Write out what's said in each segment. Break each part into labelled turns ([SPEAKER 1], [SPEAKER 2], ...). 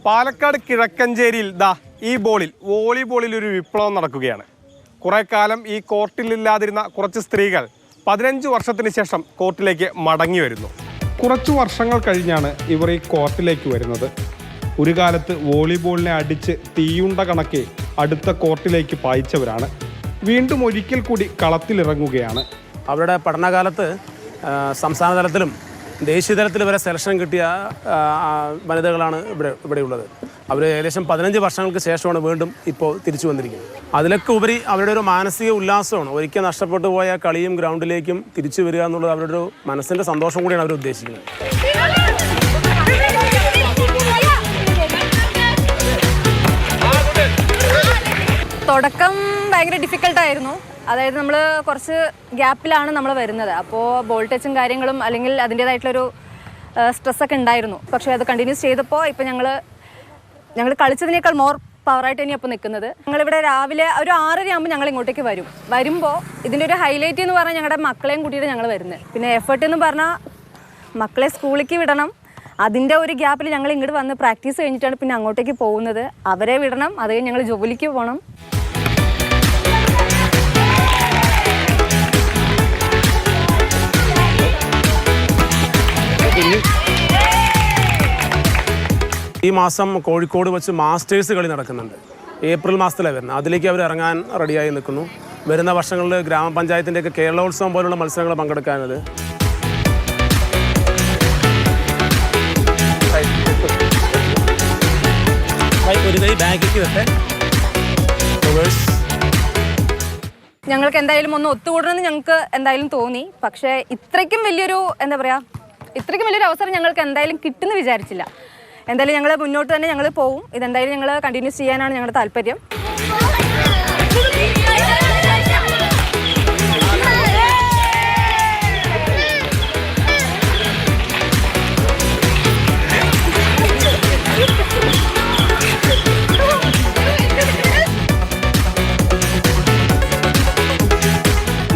[SPEAKER 1] പാലക്കാട് കിഴക്കഞ്ചേരിയിൽ ഈ വോളിബോളിൽ ഒരു വിപ്ലവം നടക്കുകയാണ്. കുറേ കാലം ഈ കോർട്ടിലില്ലാതിരുന്ന കുറച്ച് സ്ത്രീകൾ 15 വർഷത്തിന് ശേഷം കോർട്ടിലേക്ക് മടങ്ങി വരുന്നു. കുറച്ചു വർഷങ്ങൾ കഴിഞ്ഞാണ് ഇവർ ഈ കോർട്ടിലേക്ക് വരുന്നത്. ഒരു കാലത്ത് വോളിബോളിനെ അടിച്ച് തീയുണ്ട കണക്കെ അടുത്ത കോർട്ടിലേക്ക് പായിച്ചവരാണ്. വീണ്ടും ഒരിക്കൽ കൂടി കളത്തിലിറങ്ങുകയാണ്.
[SPEAKER 2] അവരുടെ പഠനകാലത്ത് സംസ്ഥാന തലത്തിലും ദേശീയ തലത്തിൽ വരെ സെലക്ഷൻ കിട്ടിയ വനിതകളാണ് ഇവിടെയുള്ളത്. അവർ ഏകദേശം 15 വർഷങ്ങൾക്ക് ശേഷമാണ് വീണ്ടും ഇപ്പോൾ തിരിച്ചു വന്നിരിക്കുന്നത്. അതിലൊക്കെ ഉപരി അവരുടെ ഒരു മാനസിക ഉല്ലാസമാണ്. ഒരിക്കൽ നഷ്ടപ്പെട്ടു പോയ കളിയും ഗ്രൗണ്ടിലേക്കും തിരിച്ചു വരിക എന്നുള്ളത് അവരുടെ ഒരു മനസ്സിൻ്റെ സന്തോഷം കൂടിയാണ് അവർ ഉദ്ദേശിക്കുന്നത്.
[SPEAKER 3] തുടക്കം ഭയങ്കര ഡിഫിക്കൽട്ടായിരുന്നു. അതായത് നമ്മൾ കുറച്ച് ഗ്യാപ്പിലാണ് നമ്മൾ വരുന്നത്. അപ്പോൾ ബോൾ ടച്ചും കാര്യങ്ങളും അല്ലെങ്കിൽ അതിൻ്റേതായിട്ടുള്ളൊരു സ്ട്രെസ്സൊക്കെ ഉണ്ടായിരുന്നു. പക്ഷേ അത് കണ്ടിന്യൂസ് ചെയ്തപ്പോൾ ഇപ്പോൾ ഞങ്ങൾ കളിച്ചതിനേക്കാൾ മോർ പവറായിട്ട് തന്നെയാണ് അപ്പോൾ നിൽക്കുന്നത്. ഞങ്ങളിവിടെ രാവിലെ ഒരു 6:30 ആകുമ്പോൾ ഞങ്ങൾ ഇങ്ങോട്ടേക്ക് വരുമ്പോൾ ഇതിൻ്റെ ഒരു ഹൈലൈറ്റ് എന്ന് പറഞ്ഞാൽ ഞങ്ങളുടെ മക്കളെയും കൂട്ടിയിട്ട് ഞങ്ങൾ വരുന്നത്. പിന്നെ എഫേർട്ട് എന്ന് പറഞ്ഞാൽ മക്കളെ സ്കൂളിലേക്ക് വിടണം. അതിൻ്റെ ഒരു ഗ്യാപ്പിൽ ഞങ്ങൾ ഇങ്ങോട്ട് വന്ന് പ്രാക്ടീസ് കഴിഞ്ഞിട്ടാണ് പിന്നെ അങ്ങോട്ടേക്ക് പോകുന്നത്. അവരെ വിടണം, അത് കഴിഞ്ഞ് ഞങ്ങൾ ജോലിക്ക് പോകണം.
[SPEAKER 2] ഈ മാസം കോഴിക്കോട് വെച്ച് മാസ്റ്റേഴ്സ് കളി നടക്കുന്നുണ്ട്. ഏപ്രിൽ മാസത്തിലാണ് വരുന്നത്. അതിലേക്ക് അവർ ഇറങ്ങാൻ റെഡിയായി നിൽക്കുന്നു. വരുന്ന വർഷങ്ങളിൽ ഗ്രാമപഞ്ചായത്തിൻ്റെയൊക്കെ കേരളോത്സവം പോലുള്ള മത്സരങ്ങൾ പങ്കെടുക്കാനത്.
[SPEAKER 3] ഞങ്ങൾക്ക് എന്തായാലും ഒന്ന് ഒത്തുകൂടണമെന്ന് ഞങ്ങൾക്ക് എന്തായാലും തോന്നി. പക്ഷേ ഇത്രയ്ക്കും വലിയൊരു അവസരം ഞങ്ങൾക്ക് എന്തായാലും കിട്ടുമെന്ന് വിചാരിച്ചില്ല. എന്തായാലും ഞങ്ങൾ മുന്നോട്ട് തന്നെ ഞങ്ങൾ പോവും. ഇതെന്തായാലും ഞങ്ങൾ കണ്ടിന്യൂസ് ചെയ്യാനാണ് ഞങ്ങളുടെ താല്പര്യം.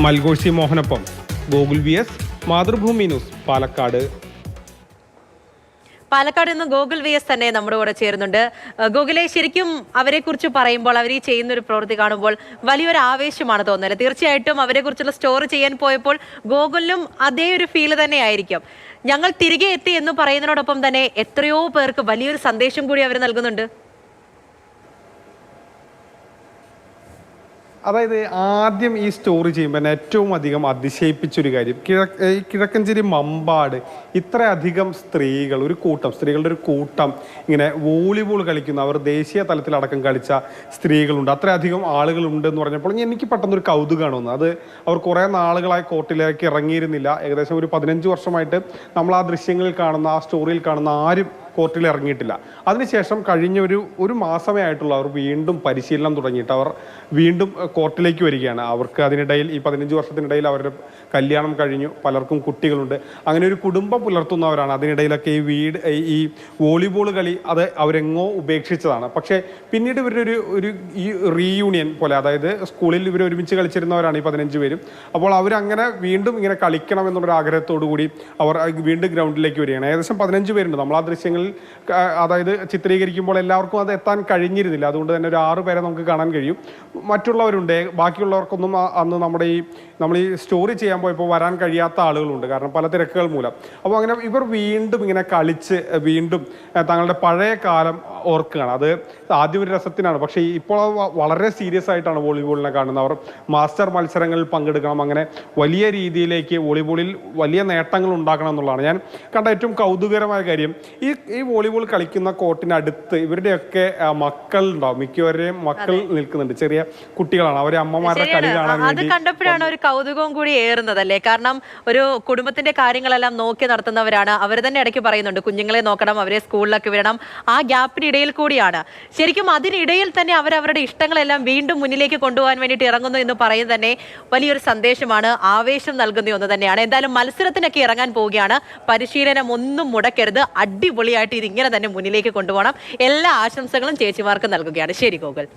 [SPEAKER 1] മൽഗോഷി മോഹനൊപ്പം ഗോകുൽ VS, മാതൃഭൂമി ന്യൂസ്, പാലക്കാട്.
[SPEAKER 4] പാലക്കാട് നിന്ന് ഗോകുൽ VS തന്നെ നമ്മുടെ കൂടെ ചേരുന്നുണ്ട്. ഗോകുലെ, ശരിക്കും അവരെക്കുറിച്ച് പറയുമ്പോൾ, അവർ ഈ ചെയ്യുന്ന ഒരു പ്രവൃത്തി കാണുമ്പോൾ വലിയൊരു ആവേശമാണ് തോന്നുന്നത്. തീർച്ചയായിട്ടും അവരെക്കുറിച്ചുള്ള സ്റ്റോറി ചെയ്യാൻ പോയപ്പോൾ ഗോകുലിനും അതേ ഒരു ഫീല് തന്നെ ആയിരിക്കും. ഞങ്ങൾ തിരികെ എത്തി എന്ന് പറയുന്നതിനോടൊപ്പം തന്നെ എത്രയോ പേർക്ക് വലിയൊരു സന്ദേശം കൂടി അവർ നൽകുന്നുണ്ട്.
[SPEAKER 1] അതായത് ആദ്യം ഈ സ്റ്റോറി ചെയ്യുമ്പോൾ എന്നെ ഏറ്റവും അധികം അതിശയിപ്പിച്ചൊരു കാര്യം, കിഴക്കഞ്ചേരി മമ്പാട് ഇത്രയധികം സ്ത്രീകളുടെ ഒരു കൂട്ടം ഇങ്ങനെ വോളിബോൾ കളിക്കുന്ന, അവർ ദേശീയ തലത്തിലടക്കം കളിച്ച സ്ത്രീകളുണ്ട്, അത്രയധികം ആളുകളുണ്ട് എന്ന് പറഞ്ഞപ്പോൾ എനിക്ക് പെട്ടെന്നൊരു കൗതുകമാണ് വന്നത്. അത് അവർ കുറേ നാളുകളായി കോർട്ടിലേക്ക് ഇറങ്ങിയിരുന്നില്ല. ഏകദേശം ഒരു 15 വർഷമായിട്ട് നമ്മൾ ആ ദൃശ്യങ്ങളിൽ കാണുന്ന, ആ സ്റ്റോറിയിൽ കാണുന്ന ആരും കോർട്ടിൽ ഇറങ്ങിയിട്ടില്ല. അതിനുശേഷം കഴിഞ്ഞ ഒരു മാസമേ ആയിട്ടുള്ള അവർ വീണ്ടും പരിശീലനം തുടങ്ങിയിട്ട് അവർ വീണ്ടും കോർട്ടിലേക്ക് വരികയാണ്. അവർക്ക് അതിനിടയിൽ ഈ 15 വർഷത്തിനിടയിൽ അവരുടെ കല്യാണം കഴിഞ്ഞു, പലർക്കും കുട്ടികളുണ്ട്. അങ്ങനെ ഒരു കുടുംബം പുലർത്തുന്നവരാണ്. അതിനിടയിലൊക്കെ ഈ വോളിബോൾ കളി അത് അവരെങ്ങോ ഉപേക്ഷിച്ചതാണ്. പക്ഷേ പിന്നീട് ഇവരുടെ ഈ റീയൂണിയൻ പോലെ, അതായത് സ്കൂളിൽ ഇവർ ഒരുമിച്ച് കളിച്ചിരുന്നവരാണ് ഈ 15 പേരും. അപ്പോൾ അവരങ്ങനെ വീണ്ടും ഇങ്ങനെ കളിക്കണം എന്നുള്ളൊരു ആഗ്രഹത്തോടു കൂടി അവർ വീണ്ടും ഗ്രൗണ്ടിലേക്ക് വരികയാണ്. ഏകദേശം 15 പേരുണ്ട്. നമ്മൾ ആ ദൃശ്യങ്ങൾ അതായത് ചിത്രീകരിക്കുമ്പോൾ എല്ലാവർക്കും അത് എത്താൻ കഴിഞ്ഞിരുന്നില്ല. അതുകൊണ്ട് തന്നെ ഒരു 6 പേരെ നമുക്ക് കാണാൻ കഴിയും. മറ്റുള്ളവരുണ്ട്, ബാക്കിയുള്ളവർക്കൊന്നും അന്ന് നമ്മൾ ഈ സ്റ്റോറി ചെയ്യാൻ പോയപ്പോൾ വരാൻ കഴിയാത്ത ആളുകളുണ്ട്, കാരണം പല തിരക്കുകൾ മൂലം. അപ്പോൾ അങ്ങനെ ഇവർ വീണ്ടും ഇങ്ങനെ കളിച്ച് വീണ്ടും തങ്ങളുടെ പഴയ കാലം ഓർക്കുകയാണ്. അത് ആദ്യം ഒരു രസത്തിനാണ്, പക്ഷേ ഇപ്പോൾ വളരെ സീരിയസ് ആയിട്ടാണ് വോളിബോളിനെ കാണുന്നത്. അവർ മാസ്റ്റർ മത്സരങ്ങളിൽ പങ്കെടുക്കണം, അങ്ങനെ വലിയ രീതിയിലേക്ക് വോളിബോളിൽ വലിയ നേട്ടങ്ങൾ ഉണ്ടാക്കണം എന്നുള്ളതാണ് ഞാൻ കണ്ട ഏറ്റവും കൗതുകരമായ കാര്യം. ഈ വോളിബോൾ കളിക്കുന്ന കോർട്ടിനടുത്ത് ഇവരുടെയൊക്കെ മക്കൾ ഉണ്ടാവും. മിക്കവരെയും മക്കൾ നിൽക്കുന്നുണ്ട്, ചെറിയ കുട്ടികളാണ്. അവരെ അമ്മമാരുടെ കളി കാണാൻ
[SPEAKER 4] അത് കണ്ടപ്പോഴാണ് ഒരു കൗതുകവും കൂടി ഏറുന്നതല്ലേ. കാരണം ഒരു കുടുംബത്തിന്റെ കാര്യങ്ങളെല്ലാം നോക്കി നടത്തുന്നവരാണ്. അവർ തന്നെ ഇടയ്ക്ക് പറയുന്നുണ്ട് കുഞ്ഞുങ്ങളെ നോക്കണം, അവരെ സ്കൂളിലൊക്കെ വിടണം. ആ ഗ്യാപ്പിനിടയിൽ കൂടിയാണ് ശരിക്കും അതിനിടയിൽ തന്നെ അവരവരുടെ ഇഷ്ടങ്ങളെല്ലാം വീണ്ടും മുന്നിലേക്ക് കൊണ്ടുപോകാൻ വേണ്ടിയിട്ട് ഇറങ്ങുന്നു എന്ന് പറയുന്നത് തന്നെ വലിയൊരു സന്ദേശമാണ്, ആവേശം നൽകുന്ന ഒന്ന് തന്നെയാണ്. എന്തായാലും മത്സരത്തിനൊക്കെ ഇറങ്ങാൻ പോവുകയാണ്. പരിശീലനം ഒന്നും മുടക്കരുത്, അടിപൊളിയായിട്ട് ഇതിങ്ങനെ തന്നെ മുന്നിലേക്ക് കൊണ്ടുപോകണം. എല്ലാ ആശംസകളും ചേച്ചിമാർക്ക് നൽകുകയാണ്. ശരി ഗോകുൽ.